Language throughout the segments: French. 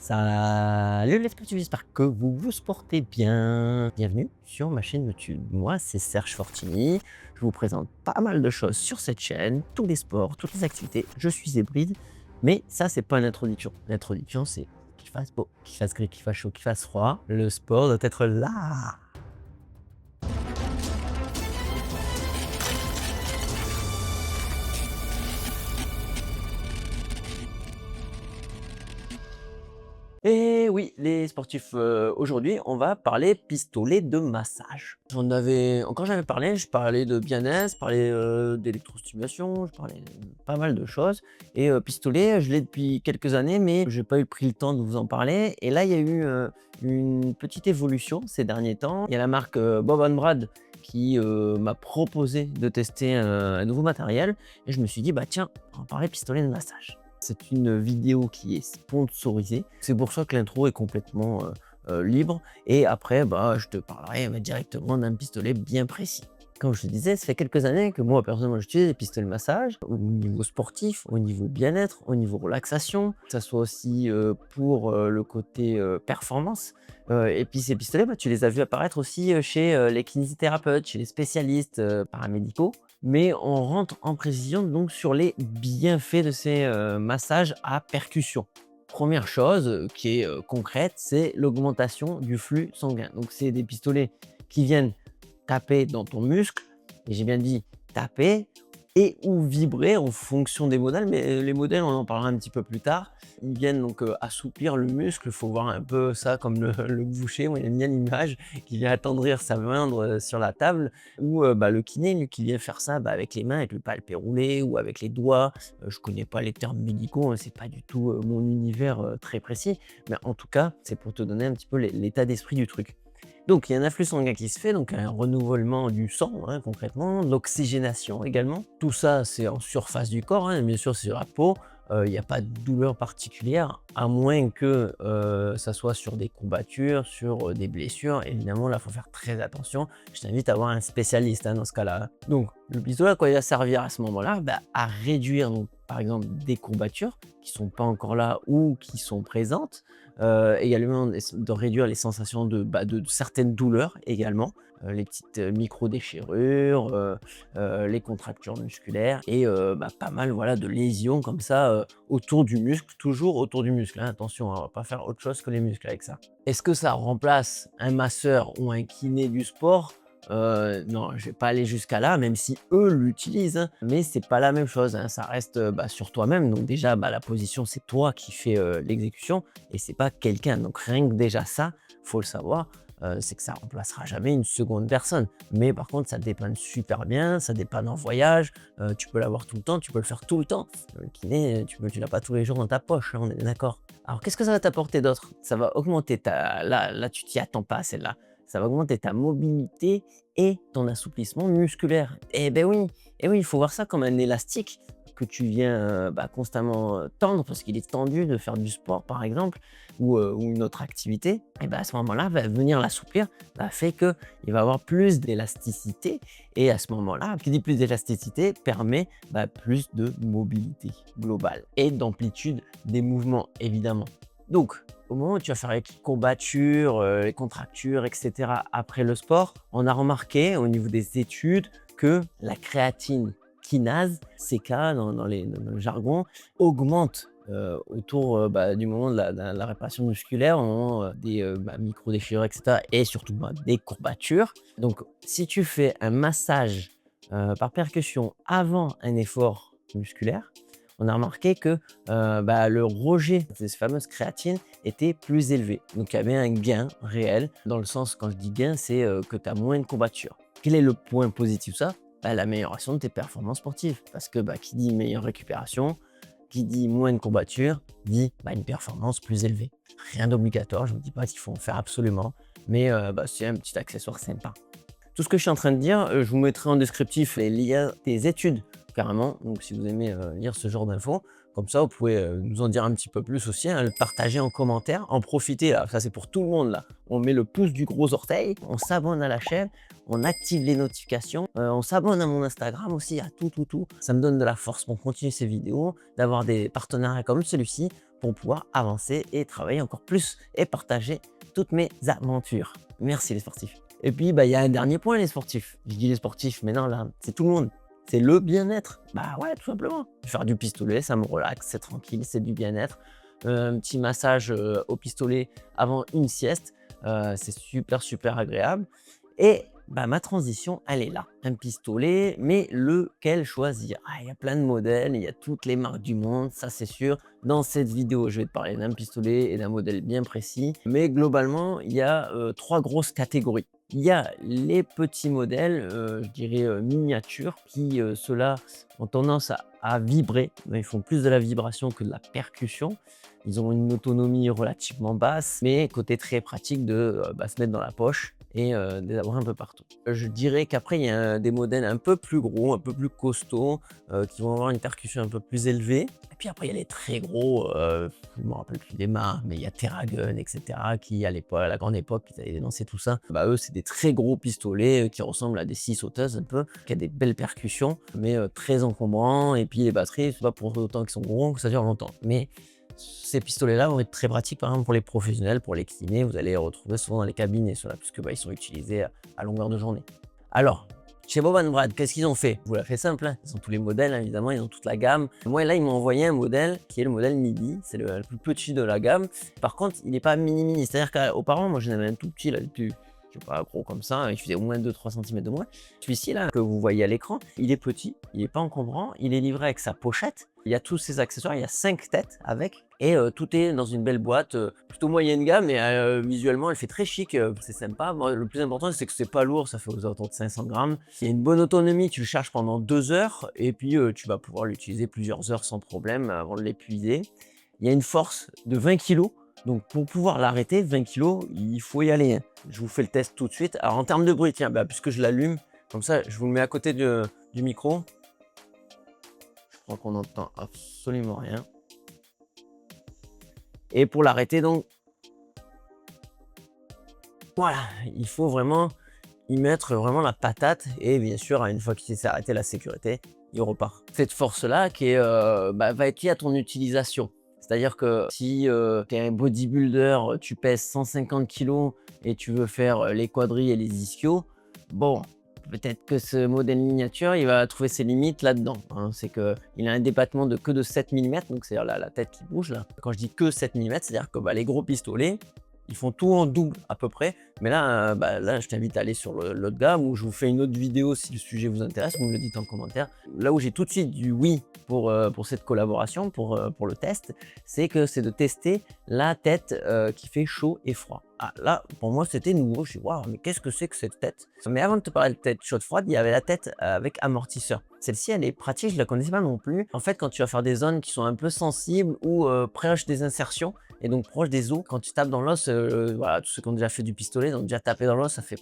Salut les sportifs, j'espère que vous vous portez bien. Bienvenue sur ma chaîne YouTube. Moi, c'est Serge Fortini. Je vous présente pas mal de choses sur cette chaîne, tous les sports, toutes les activités. Je suis hybride, mais ça, c'est pas une introduction. L'introduction, c'est qu'il fasse beau, qu'il fasse gris, qu'il fasse chaud, qu'il fasse froid. Le sport doit être là. Et oui, les sportifs, aujourd'hui, on va parler pistolet de massage. Quand j'avais parlé, je parlais de bien-être, je parlais, d'électrostimulation, je parlais de pas mal de choses et pistolet, je l'ai depuis quelques années, mais j'ai pas eu pris le temps de vous en parler et là, il y a eu, une petite évolution ces derniers temps. Il y a la marque, Bob Brad qui, m'a proposé de tester un nouveau matériel et je me suis dit: «Bah tiens, on va parler pistolet de massage». C'est une vidéo qui est sponsorisée. C'est pour ça que l'intro est complètement libre. Et après, bah, je te parlerai directement d'un pistolet bien précis. Comme je te disais, ça fait quelques années que moi, personnellement, j'utilise des pistolets de massage au niveau sportif, au niveau bien-être, au niveau relaxation, que ça soit aussi pour le côté performance. Et puis ces pistolets, bah, tu les as vus apparaître aussi chez les kinésithérapeutes, chez les spécialistes paramédicaux. Mais on rentre en précision donc sur les bienfaits de ces massages à percussion. Première chose qui est concrète, c'est l'augmentation du flux sanguin. Donc c'est des pistolets qui viennent taper dans ton muscle, et j'ai bien dit taper et ou vibrer en fonction des modèles, mais les modèles, on en parlera un petit peu plus tard. Ils viennent donc assouplir le muscle. Il faut voir un peu ça comme le boucher, moi j'aime bien l'image, qui vient attendrir sa main sur la table, ou bah, le kiné, lui, qui vient faire ça bah, avec les mains, avec le palpé roulé ou avec les doigts. Je connais pas les termes médicaux, hein, c'est pas du tout mon univers très précis, mais en tout cas, c'est pour te donner un petit peu l'état d'esprit du truc. Donc, il y a un afflux sanguin qui se fait, donc un renouvellement du sang, hein, concrètement, de l'oxygénation également. Tout ça, c'est en surface du corps, hein, bien sûr, c'est sur la peau. Il n'y a pas de douleur particulière, à moins que ça soit sur des courbatures, sur des blessures. Évidemment, là, il faut faire très attention. Je t'invite à voir un spécialiste hein, dans ce cas-là. Donc, le pistolet, à quoi il va servir à ce moment-là? Bah, à réduire, donc, par exemple, des courbatures qui ne sont pas encore là ou qui sont présentes. Également de réduire les sensations de certaines douleurs également, les petites micro-déchirures, les contractures musculaires et bah, pas mal voilà, de lésions comme ça autour du muscle, toujours autour du muscle, hein. Attention, hein, on va pas faire autre chose que les muscles avec ça. Est-ce que ça remplace un masseur ou un kiné du sport? Non, je vais pas aller jusqu'à là, même si eux l'utilisent, hein, mais c'est pas la même chose, hein. Ça reste, bah, sur toi-même. Donc déjà, bah, la position, c'est toi qui fais, l'exécution et c'est pas quelqu'un. Donc rien que déjà ça, faut le savoir, c'est que ça remplacera jamais une seconde personne. Mais par contre, ça dépanne super bien, ça dépanne en voyage, tu peux l'avoir tout le temps, tu peux le faire tout le temps. Le kiné, tu l'as pas tous les jours dans ta poche, hein, on est d'accord. Alors qu'est-ce que ça va t'apporter d'autre? Ça va augmenter ta là, tu t'y attends pas à celle-là. Ça va augmenter ta mobilité et ton assouplissement musculaire. Eh ben oui, et oui, il faut voir ça comme un élastique que tu viens bah, constamment tendre parce qu'il est tendu de faire du sport par exemple ou une autre activité. Et ben à ce moment-là, va venir l'assouplir, bah, fait qu'il va avoir plus d'élasticité et à ce moment-là, qui dit plus d'élasticité permet bah, plus de mobilité globale et d'amplitude des mouvements évidemment. Donc, au moment où tu vas faire les courbatures, les contractures, et cetera, après le sport, on a remarqué au niveau des études que la créatine kinase, CK dans le jargon, augmente autour bah, du moment de la réparation musculaire, au moment des bah, micro-déchirures, et cetera, et surtout bah, des courbatures. Donc, si tu fais un massage par percussion avant un effort musculaire, on a remarqué que bah, le rejet de ces fameuses créatines était plus élevé. Donc il y avait un gain réel, dans le sens, quand je dis gain, c'est que tu as moins de courbatures. Quel est le point positif de ça? Bah, l'amélioration de tes performances sportives. Parce que bah, qui dit meilleure récupération, qui dit moins de courbatures, dit bah, une performance plus élevée. Rien d'obligatoire, je ne vous dis pas qu'il faut en faire absolument, mais bah, c'est un petit accessoire sympa. Tout ce que je suis en train de dire, je vous mettrai en descriptif les liens des études carrément. Donc si vous aimez lire ce genre d'infos, comme ça vous pouvez nous en dire un petit peu plus aussi, hein, le partager en commentaire, en profiter là, ça c'est pour tout le monde là. On met le pouce du gros orteil, on s'abonne à la chaîne, on active les notifications, on s'abonne à mon Instagram aussi, à tout. Ça me donne de la force pour continuer ces vidéos, d'avoir des partenariats comme celui-ci pour pouvoir avancer et travailler encore plus et partager toutes mes aventures. Merci les sportifs. Et puis, il y a un dernier point, les sportifs. Je dis les sportifs, mais non, là, c'est tout le monde. C'est le bien-être. Bah ouais, tout simplement. Faire du pistolet, ça me relaxe, c'est tranquille, c'est du bien-être. Un petit massage au pistolet avant une sieste, c'est super, super agréable. Et ma transition, elle est là. Un pistolet, mais lequel choisir? Il y a plein de modèles, il y a toutes les marques du monde, ça c'est sûr. Dans cette vidéo, je vais te parler d'un pistolet et d'un modèle bien précis. Mais globalement, il y a 3 grosses catégories. Il y a les petits modèles, je dirais miniatures, qui ceux-là ont tendance à vibrer. Ils font plus de la vibration que de la percussion. Ils ont une autonomie relativement basse, mais côté très pratique de se mettre dans la poche et de les avoir un peu partout. Je dirais qu'après, il y a des modèles un peu plus gros, un peu plus costauds, qui vont avoir une percussion un peu plus élevée. Et puis après, il y a les très gros, je ne me rappelle plus des marques, mais il y a TerraGun, etc., qui à l'époque, à la grande époque, ils avaient lancé tout ça. Eux, c'est des très gros pistolets qui ressemblent à des scie sauteuses un peu, qui a des belles percussions, mais très encombrants. Et puis les batteries, c'est pas pour autant qu'ils sont gros que ça dure longtemps. Mais ces pistolets-là vont être très pratiques, par exemple pour les professionnels, pour les kinés. Vous allez les retrouver souvent dans les cabines et cela, puisque ils sont utilisés à longueur de journée. Alors, chez Bob & Brad, qu'est-ce qu'ils ont fait? Vous la fait simple, hein. Ils ont tous les modèles, hein, évidemment, ils ont toute la gamme. Moi, là, ils m'ont envoyé un modèle qui est le modèle midi, c'est le plus petit de la gamme. Par contre, il n'est pas mini-mini, c'est-à-dire qu'auparavant, moi, j'en avais un tout petit, là, plus pas gros comme ça, il faisait au moins 2-3 cm de moins. Celui-ci là que vous voyez à l'écran, il est petit, il n'est pas encombrant, il est livré avec sa pochette, il y a tous ses accessoires, il y a 5 têtes avec, et tout est dans une belle boîte, plutôt moyenne gamme, mais visuellement elle fait très chic, c'est sympa. Moi, le plus important c'est que c'est pas lourd, ça fait aux alentours de 500 grammes. Il y a une bonne autonomie, tu le charges pendant 2 heures, et puis tu vas pouvoir l'utiliser plusieurs heures sans problème avant de l'épuiser. Il y a une force de 20 kg. Donc pour pouvoir l'arrêter, 20 kg, il faut y aller, hein. Je vous fais le test tout de suite. Alors en termes de bruit, tiens, puisque je l'allume, comme ça, je vous le mets à côté du micro. Je crois qu'on n'entend absolument rien. Et pour l'arrêter, donc, voilà, il faut vraiment y mettre vraiment la patate. Et bien sûr, une fois qu'il s'est arrêté, la sécurité, il repart. Cette force-là qui est, va être liée à ton utilisation. C'est-à-dire que si tu es un bodybuilder, tu pèses 150 kg et tu veux faire les quadris et les ischios, bon, peut-être que ce modèle miniature, il va trouver ses limites là-dedans, hein. C'est qu'il a un débattement que de 7 mm, donc c'est-à-dire la tête qui bouge là. Quand je dis que 7 mm, c'est-à-dire que les gros pistolets, ils font tout en double à peu près. Mais là, là je t'invite à aller sur l'autre gamme où je vous fais une autre vidéo si le sujet vous intéresse, vous me le dites en commentaire. Là où j'ai tout de suite du oui pour cette collaboration, pour le test, c'est que c'est de tester la tête qui fait chaud et froid. Ah, là, pour moi, c'était nouveau. Je suis waouh, mais qu'est-ce que c'est que cette tête? Mais avant de te parler de tête chaude-froide, il y avait la tête avec amortisseur. Celle-ci, elle est pratique, je la connaissais pas non plus. En fait, quand tu vas faire des zones qui sont un peu sensibles ou proches des insertions et donc proches des os, quand tu tapes dans l'os, voilà, tous ceux qui ont déjà fait du pistolet, donc déjà taper dans l'os, c'est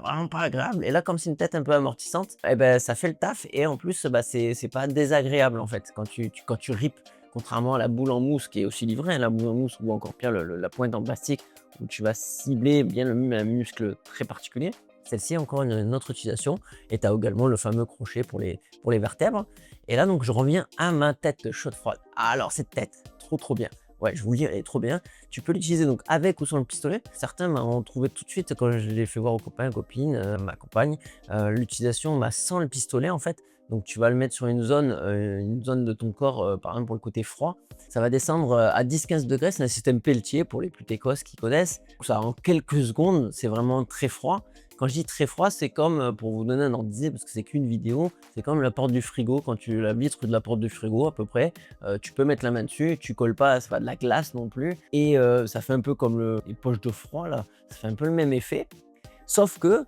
vraiment pas agréable. Et là, comme c'est une tête un peu amortissante, ça fait le taf. Et en plus, c'est pas désagréable en fait quand tu ripes. Contrairement à la boule en mousse qui est aussi livrée, hein, la boule en mousse ou encore pire la pointe en plastique où tu vas cibler bien un muscle très particulier. Celle-ci a encore une autre utilisation et tu as également le fameux crochet pour les vertèbres. Et là donc je reviens à ma tête chaude froide. Alors cette tête, trop bien. Ouais, je vous le dis, elle est trop bien. Tu peux l'utiliser donc avec ou sans le pistolet. Certains m'ont trouvé tout de suite quand je l'ai fait voir aux copains, copines, ma compagne, l'utilisation sans le pistolet en fait. Donc tu vas le mettre sur une zone de ton corps, par exemple pour le côté froid. Ça va descendre à 10-15 degrés, c'est un système Peltier pour les plus técos qui connaissent. Ça en quelques secondes, c'est vraiment très froid. Quand je dis très froid, c'est comme, pour vous donner un ordre d'idée, parce que c'est qu'une vidéo, c'est comme la porte du frigo, quand la vitre de la porte du frigo à peu près, tu peux mettre la main dessus, tu colles pas, c'est pas de la glace non plus, et ça fait un peu comme les poches de froid là, ça fait un peu le même effet, sauf que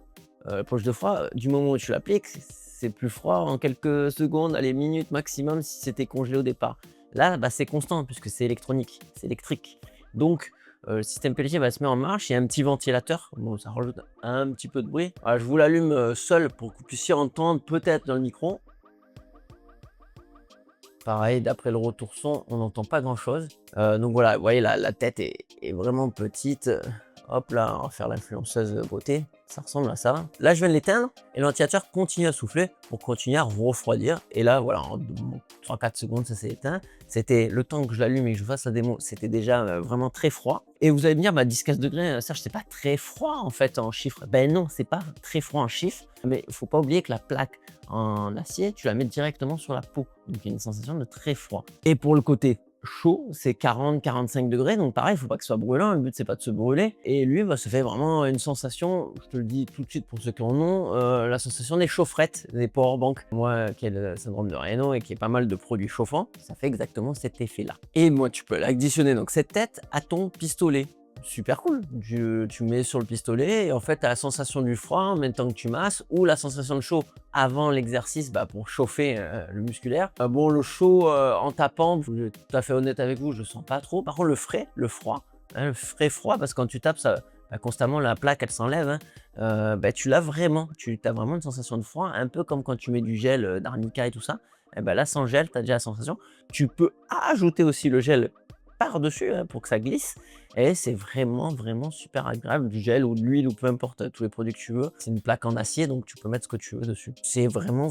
la poche de froid, du moment où tu l'appliques, c'est plus froid en quelques secondes, allez minutes maximum si c'était congelé au départ. Là, c'est constant puisque c'est électronique, c'est électrique. Donc, le système Peltier va se mettre en marche. Il y a un petit ventilateur. Bon, ça rajoute un petit peu de bruit. Alors, je vous l'allume seul pour que vous puissiez entendre peut-être dans le micro. Pareil, d'après le retour son, on n'entend pas grand-chose. Donc voilà, vous voyez, la tête est vraiment petite. Hop là, on va faire l'influenceuse beauté. Ça ressemble à ça. Là, je viens de l'éteindre et le ventilateur continue à souffler pour continuer à refroidir. Et là, voilà, en 3-4 secondes, ça s'est éteint. C'était le temps que je l'allume et que je fasse la démo, c'était déjà vraiment très froid. Et vous allez me dire, bah, 10-15 degrés, Serge, c'est pas très froid en fait en chiffres. Ben non, c'est pas très froid en chiffres. Mais il faut pas oublier que la plaque en acier, tu la mets directement sur la peau. Donc, il y a une sensation de très froid. Et pour le côté chaud, c'est 40-45 degrés, donc pareil, il faut pas que ce soit brûlant, le but c'est pas de se brûler. Et lui, bah, ça fait vraiment une sensation, je te le dis tout de suite pour ceux qui en ont, la sensation des chaufferettes, des powerbanks. Moi qui ai le syndrome de Raynaud et qui ai pas mal de produits chauffants, ça fait exactement cet effet-là. Et moi, tu peux l'additionner, donc cette tête à ton pistolet. Super cool, tu mets sur le pistolet et en fait tu as la sensation du froid en même temps que tu masses ou la sensation de chaud avant l'exercice pour chauffer le musculaire. Bon, le chaud en tapant, je vais être tout à fait honnête avec vous, je le sens pas trop. Par contre le frais, le froid, le frais froid, parce que quand tu tapes ça, constamment la plaque elle s'enlève, tu l'as vraiment, tu as vraiment une sensation de froid, un peu comme quand tu mets du gel d'arnica et tout ça. Et là sans gel, tu as déjà la sensation. Tu peux ajouter aussi le gel par-dessus pour que ça glisse et c'est vraiment super agréable, du gel ou de l'huile ou peu importe, tous les produits que tu veux. C'est une plaque en acier donc tu peux mettre ce que tu veux dessus. C'est vraiment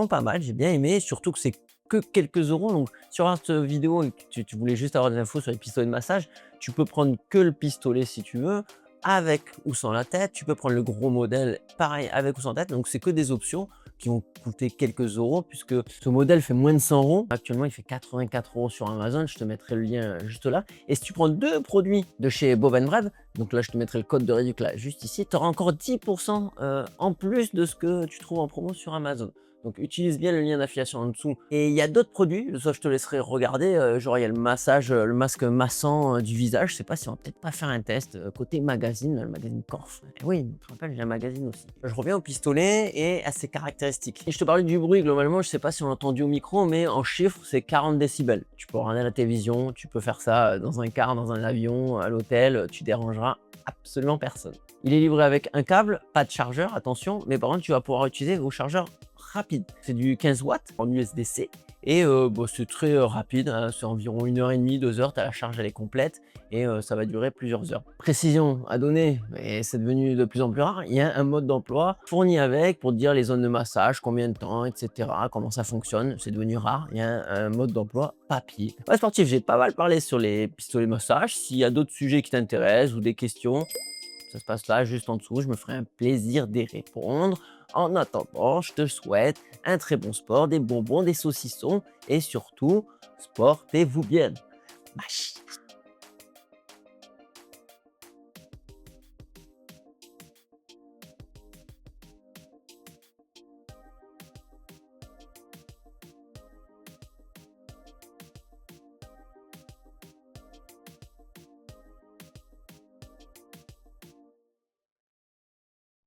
pas mal, j'ai bien aimé, surtout que c'est que quelques euros. Donc si tu regardes cette vidéo et que tu voulais juste avoir des infos sur les pistolets de massage, tu peux prendre que le pistolet si tu veux, avec ou sans la tête. Tu peux prendre le gros modèle, pareil, avec ou sans tête. Donc c'est que des options qui vont coûter quelques euros, puisque ce modèle fait moins de 100 euros. Actuellement, il fait 84 euros sur Amazon. Je te mettrai le lien juste là. Et si tu prends deux produits de chez Bob & Brave, donc là, je te mettrai le code de réduction là, juste ici, tu auras encore 10% en plus de ce que tu trouves en promo sur Amazon. Donc utilise bien le lien d'affiliation en dessous. Et il y a d'autres produits, ça je te laisserai regarder, genre il y a le massage, le masque massant du visage. Je sais pas si on va peut-être pas faire un test côté magazine, le magazine Corf. Et oui, je te rappelle, j'ai un magazine aussi. Je reviens au pistolet et à ses caractéristiques. Et je te parlais du bruit, globalement, je sais pas si on l'a entendu au micro, mais en chiffres, c'est 40 décibels. Tu peux regarder la télévision, tu peux faire ça dans un car, dans un avion, à l'hôtel, tu dérangeras absolument personne. Il est livré avec un câble, pas de chargeur, attention, mais par contre tu vas pouvoir utiliser vos chargeurs rapides. C'est du 15 watts en USB-C et c'est très rapide, hein, c'est environ 1h30, 2 heures, la charge elle est complète et ça va durer plusieurs heures. Précision à donner, mais c'est devenu de plus en plus rare, il y a un mode d'emploi fourni avec pour te dire les zones de massage, combien de temps, etc., comment ça fonctionne, c'est devenu rare, il y a un mode d'emploi papier. Ouais, sportif, j'ai pas mal parlé sur les pistolets massage. S'il y a d'autres sujets qui t'intéressent ou des questions, ça se passe là, juste en dessous. Je me ferai un plaisir d'y répondre. En attendant, je te souhaite un très bon sport, des bonbons, des saucissons et surtout, sportez-vous bien. Mâche.